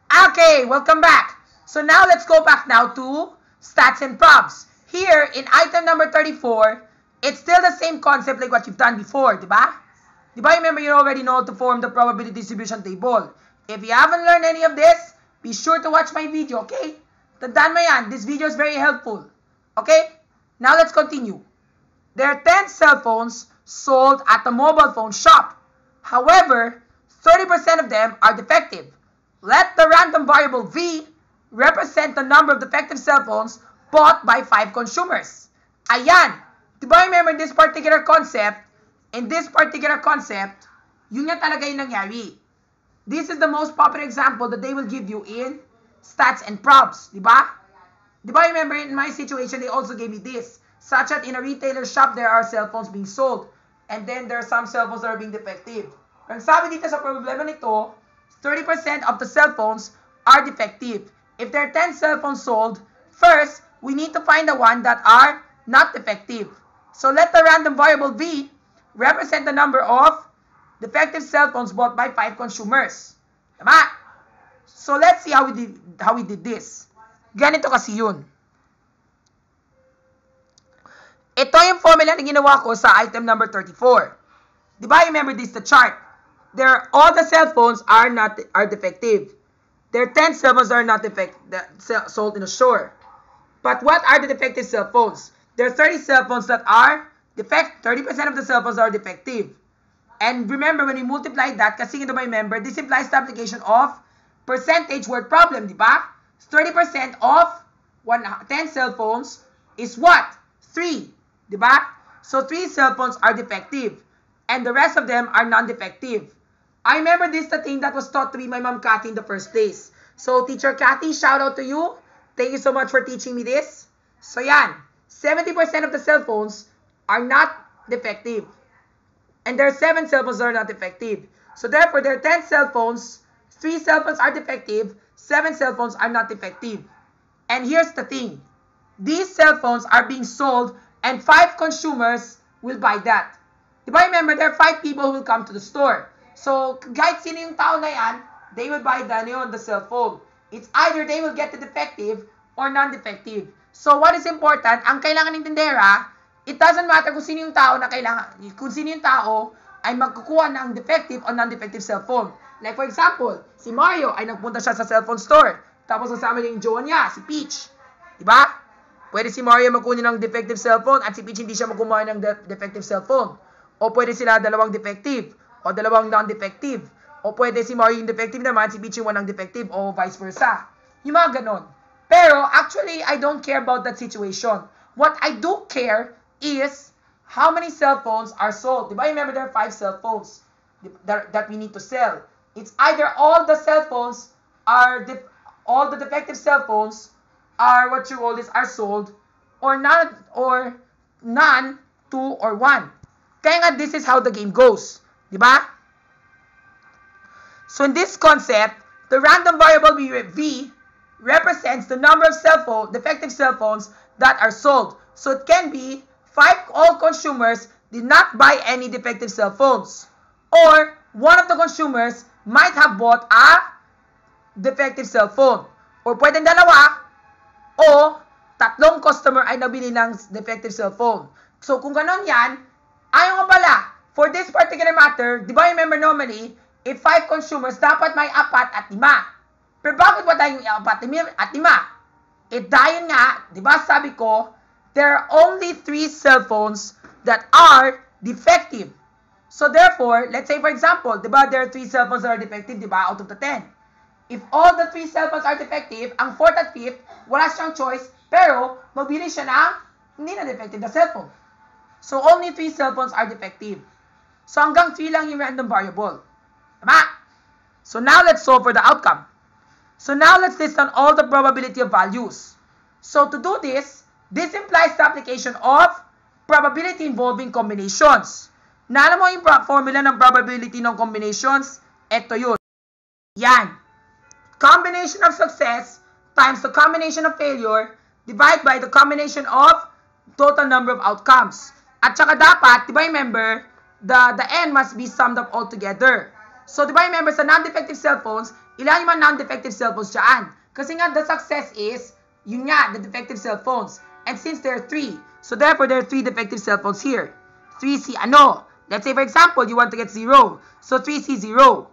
Okay, welcome back. So now let's go back now to stats and probs. Here in item number 34, it's still the same concept like what you've done before, diba? Diba, remember you already know to form the probability distribution table. If you haven't learned any of this, be sure to watch my video, okay? Tandaan mo yan, this video is very helpful. Okay? Now let's continue. There are 10 cell phones sold at the mobile phone shop. However, 30% of them are defective. Let the random variable V represent the number of defective cell phones bought by 5 consumers. Ayan. Diba remember this particular concept? In this particular concept, yun nga talaga yung nangyari. This is the most popular example that they will give you in stats and probs. Diba? Diba remember in my situation, they also gave me this. Such that in a retailer shop, there are cell phones being sold. And then there are some cell phones that are being defective. Ang sabi dito sa problema nito, 30% of the cell phones are defective. If there are 10 cell phones sold, first, we need to find the one that are not defective. So let the random variable V represent the number of defective cell phones bought by 5 consumers. Tama? So let's see how we did this. Ganito kasi yun. Ito yung formula na ginawa ko sa item number 34. Diba, remember this, the chart. All the cell phones are defective. There are 10 cell phones that are not sold in a store. But what are the defective cell phones? There are 30 cell phones that are defective. 30% of the cell phones are defective. And remember, when we multiply that, kasi ito remember, this implies the application of percentage word problem, di ba? 30% of 10 cell phones is what? 3, di ba? So 3 cell phones are defective. And the rest of them are non-defective. I remember this the thing that was taught to me by Ma'am Cathy in the first place. So, Teacher Cathy, shout out to you. Thank you so much for teaching me this. So, yan. 70% of the cell phones are not defective. And there are 7 cell phones that are not defective. So, therefore, there are 10 cell phones. 3 cell phones are defective. 7 cell phones are not defective. And here's the thing. These cell phones are being sold and 5 consumers will buy that. Diba, remember, there are 5 people who will come to the store. So, kahit sino yung tao na yan, they will buy the cell phone. It's either they will get the defective or non-defective. So, what is important, ang kailangan ng tindera, it doesn't matter kung sino yung tao ay magkukuha ng defective or non-defective cell phone. Like for example, si Mario ay nagpunta siya sa cellphone store. Tapos kasama niya yung jowa niya, si Peach. Diba? Pwede si Mario magkunin ng defective cellphone at si Peach hindi siya magkumuha ng defective cellphone. O pwede sila dalawang defective o dalawang non-defective. O pwede si Mario yung defective naman, si Peach yung walang defective o vice versa. Yung mga ganon. Pero actually, I don't care about that situation. What I do care is how many cell phones are sold. Diba? Remember, there are 5 cell phones that we need to sell. It's either all the cell phones are all the defective cell phones are what you call this are sold, or none, 2, or 1. Kaya nga, this is how the game goes. Diba? So in this concept, the random variable V represents the number of defective cell phones that are sold. So it can be 5 all consumers did not buy any defective cell phones. Or one of the consumers might have bought a defective cell phone. Or pwedeng dalawa, o 3 customer ay nabili ng defective cell phone. So kung ganon yan, ayaw nga pala, for this particular matter, di ba remember normally, if 5 consumers, dapat may 4 at 5. Pero bakit wala yung 4 at 5? Dahil nga, di ba sabi ko, there are only 3 cell phones that are defective. So therefore, let's say for example, di ba there are 3 cell phones that are defective, di ba, out of the 10. If all the 3 cell phones are defective, ang 4th at 5th, wala siyang choice, pero mabili siya ng hindi na defective na cellphone. So only 3 cell phones are defective. So hanggang 3 lang yung random variable. Tama? So now let's solve for the outcome. So now let's list down all the probability of values. So to do this implies the application of probability involving combinations. Naalam mo yung formula ng probability ng combinations? Ito yun. Yan. Combination of success times the combination of failure divided by the combination of total number of outcomes. At saka dapat, di ba remember, the n must be summed up all together. So, di ba remember, sa non-defective cell phones, Ilan yung mga non-defective cell phones dyan? Kasi nga, the success is, yun nga, the defective cell phones. And since there are 3, so therefore, there are 3 defective cell phones here. 3C, ano? Let's say, for example, you want to get 0. So, 3C, 0.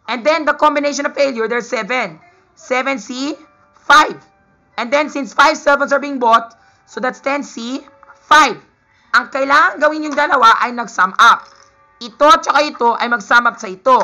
And then, the combination of failure, there's 7. 7C, 5. And then, since 5 cell phones are being bought, so that's 10C, 5. Ang kailangan gawin yung dalawa ay nag-sum up. Ito tsaka ito ay mag-sum up sa ito.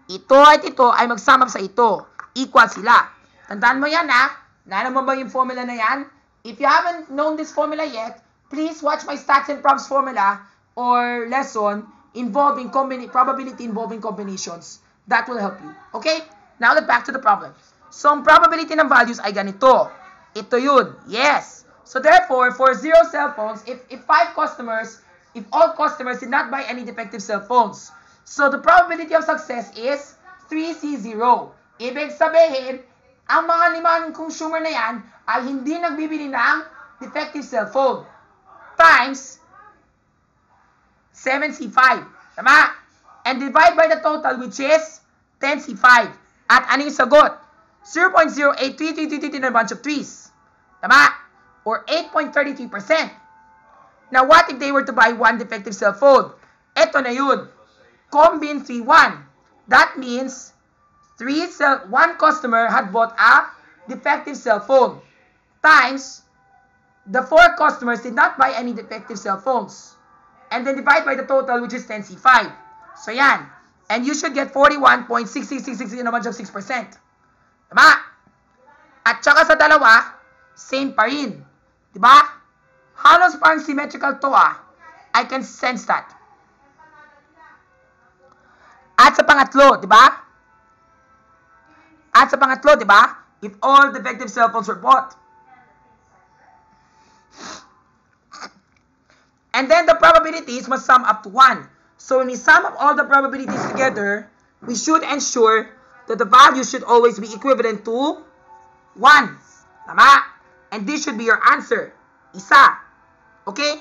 Ito at ito ay mag-sum up sa ito. Equal sila. Tandaan mo yan, ha? Naalam mo ba yung formula na yan? If you haven't known this formula yet, please watch my stats and probs formula or lesson involving probability involving combinations. That will help you. Okay? Now let's back to the problem. So, ang probability ng values ay ganito. Ito yun. Yes. So, therefore, for 0 cell phones, if all customers did not buy any defective cell phones, so the probability of success is 3C0. Ibig sabihin, ang mga 5 consumer na yan ay hindi nagbibili ng defective cell phone times 7C5. Tama? And divide by the total which is 10C5. At ano yung sagot? 0.08333 in a bunch of 3s. Tama? Or 8.33%. Now, what if they were to buy 1 defective cell phone? Ito na yun. Combine 3-1. That means 1 customer had bought a defective cell phone times the 4 customers did not buy any defective cell phones. And then divide by the total which is 10C5. So yan. And you should get 41.6666 in a bunch of 6%. Diba? At saka sa dalawa, same pa rin. Diba? Halos parang symmetrical to I can sense that. At sa pangatlo, di ba? At sa pangatlo, di ba? If all defective cell phones were bought. And then the probabilities must sum up to 1. So when we sum up all the probabilities together, we should ensure that the value should always be equivalent to 1. Tama? And this should be your answer. Isa. Okay?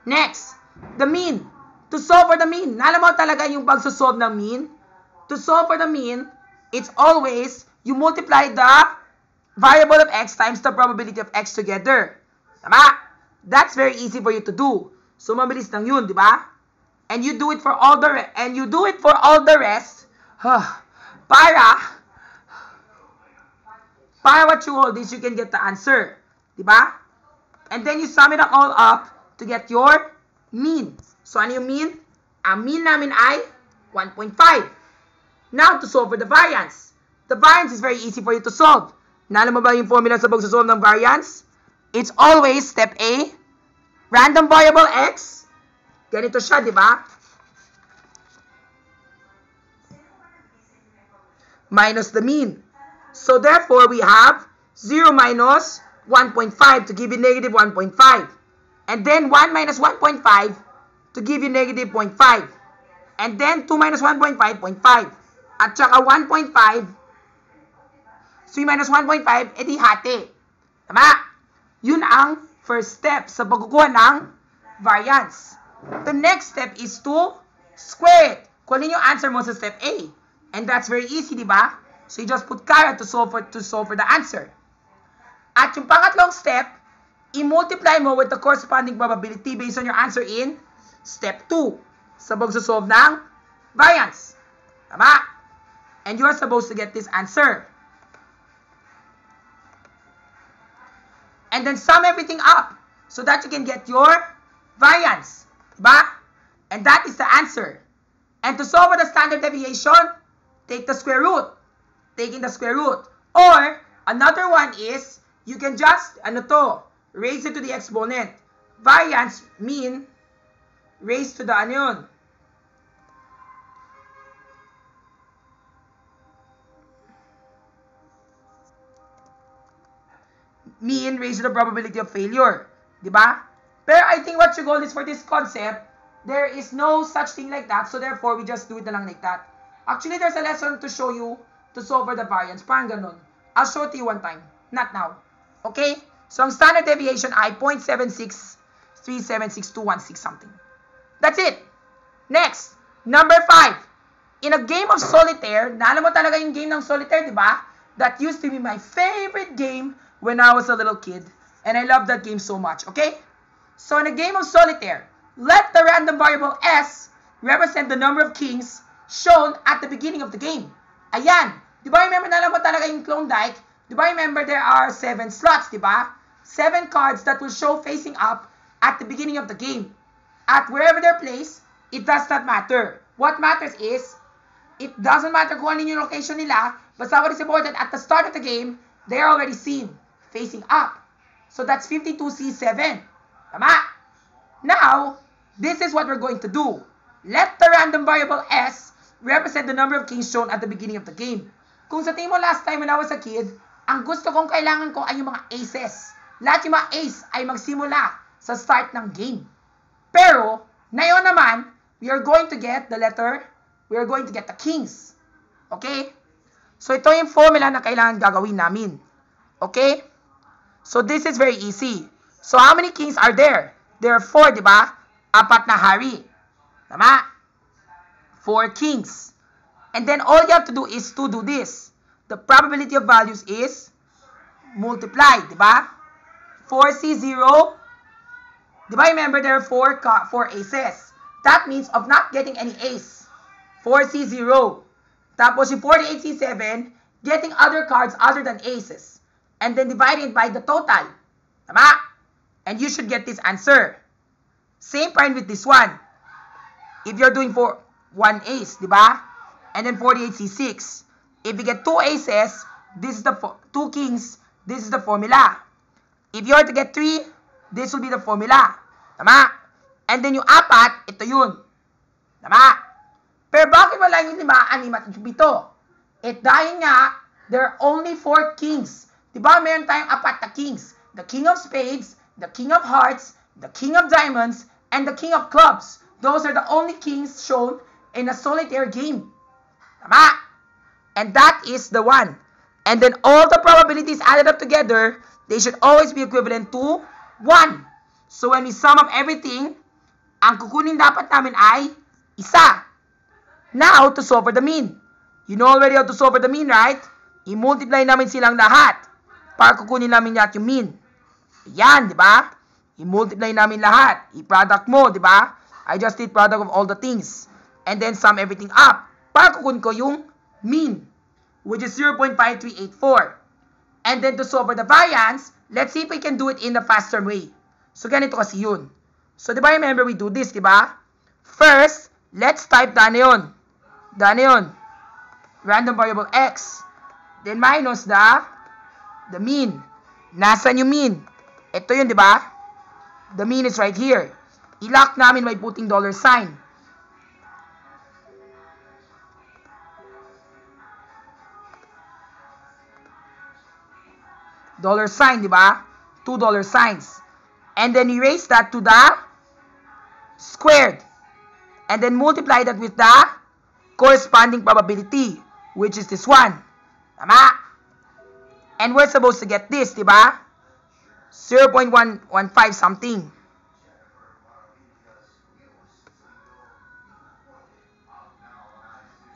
Next, the mean. To solve for the mean, alam mo talaga yung pagsosolve ng mean? To solve for the mean, it's always, you multiply the variable of x times the probability of x together. Tama? That's very easy for you to do. So, mabilis lang yun, di ba? And you do it for all the rest, para what you hold is you can get the answer. Di ba? And then you sum it all up to get your mean. So, ano yung mean? Ang mean namin ay 1.5. Now, to solve for the variance. The variance is very easy for you to solve. Naalam mo ba yung formula sa pagsosolve ng variance? It's always step A, random variable x. Ganito siya, di ba? Minus the mean. So, therefore, we have 0 minus 1.5 to give you negative 1.5. And then 1 minus 1.5 to give you negative 0.5. And then 2 minus 1.5, 0.5. At saka 1.5, 3 minus 1.5, edi hati. Tama? Yun ang first step sa pagkukuha ng variance. The next step is to square it. Kunin yung answer mo sa step A. And that's very easy, di ba? So you just put caret to solve for the answer. At yung pangatlong step, i-multiply mo with the corresponding probability based on your answer in step 2 sa pagsosolve ng variance. Tama? And you're supposed to get this answer. And then sum everything up so that you can get your variance. Diba? And that is the answer. And to solve for the standard deviation, take the square root. Taking the square root. Or, another one is, you can just, raise it to the exponent. Variance, mean, raised to the, mean raised to the probability of failure. Diba? Pero I think what your goal is for this concept, there is no such thing like that. So therefore, we just do it na lang like that. Actually, there's a lesson to show you to solve for the variance. Parang ganun. I'll show it to you one time. Not now. Okay? So, ang standard deviation ay 0.7637621 something. That's it. Next, number 5. in a game of solitaire, naalam mo talaga yung game ng solitaire, di ba? That used to be my favorite game when I was a little kid. And I love that game so much, okay? So in a game of solitaire, let the random variable S represent the number of kings shown at the beginning of the game. Ayan. Di ba remember, naalam mo talaga yung Klondike? Di ba remember there are 7 slots, di ba? 7 cards that will show facing up at the beginning of the game. At wherever they're placed, it does not matter. What matters is, it doesn't matter kung ano yung location nila, basta what is important, at the start of the game, they are already seen, facing up. So that's 52C7. Tama? Now, this is what we're going to do. Let the random variable S represent the number of kings shown at the beginning of the game. Kung sa tingin mo last time when I was a kid, ang gusto kong kailangan ko ay yung mga aces. Lahat yung mga ace ay magsimula sa start ng game. Pero, ngayon naman, we are going to get the kings. Okay? So, ito yung formula na kailangan gagawin namin. Okay? So, this is very easy. So, how many kings are there? There are 4, di ba? 4 na hari. Tama? 4 kings. And then, all you have to do is to do this. The probability of values is multiply, di ba? 4C0. Di ba, remember, there are 4 aces. That means of not getting any ace. 4C0. Tapos, yung 48C7, getting other cards other than aces. And then divided by the total. Tama? And you should get this answer. Same point with this one. If you're doing 1 ace, di ba? And then 48C6. If you get 2 aces, this is the 2 kings, this is the formula. If you are to get 3, this will be the formula. Tama? And then yung 4, ito yun. Tama? Pero bakit wala yung 5, 6, 7? Dahil nga, there are only 4 kings. Diba meron tayong 4 na kings? The king of spades, the king of hearts, the king of diamonds, and the king of clubs. Those are the only kings shown in a solitaire game. Tama? And that is the one. And then all the probabilities added up together, they should always be equivalent to 1. So when we sum up everything, ang kukunin dapat namin ay 1. Now, to solve for the mean. You know already how to solve for the mean, right? I-multiply namin silang lahat para kukunin namin lahat yung mean. Yan, di ba? I-multiply namin lahat. I-product mo, di ba? I just did product of all the things. And then sum everything up para kukunin ko yung mean, which is 0.5384. And then to solve for the variance, let's see if we can do it in the faster way. So, ganito kasi yun. So, di ba, remember we do this, di ba? First, let's type the ano yun. The ano yun? Random variable x. Then minus the mean. Nasaan yung mean? Ito yun, di ba? The mean is right here. I-lock namin by putting $sign. $sign, di ba? 2 signs. And then erase that to the squared. And then multiply that with the corresponding probability, which is this one. Tama? And we're supposed to get this, di ba? 0.115 something.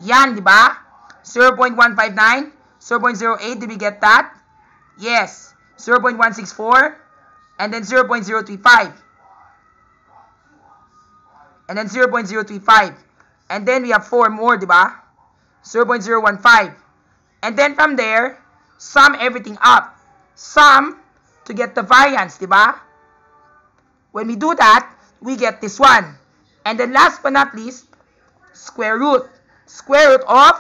Yan, di ba? 0.159, 0.08, did we get that? Yes. 0.164, and then 0.035. And then 0.035. And then we have 4 more, di ba? 0.015. And then from there, sum everything up. Sum to get the variance, di ba? When we do that, we get this one. And then last but not least, square root. Square root of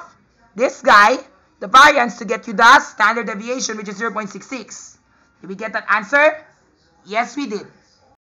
this guy, the variance to get you the standard deviation, which is 0.66. Did we get that answer? Yes, we did.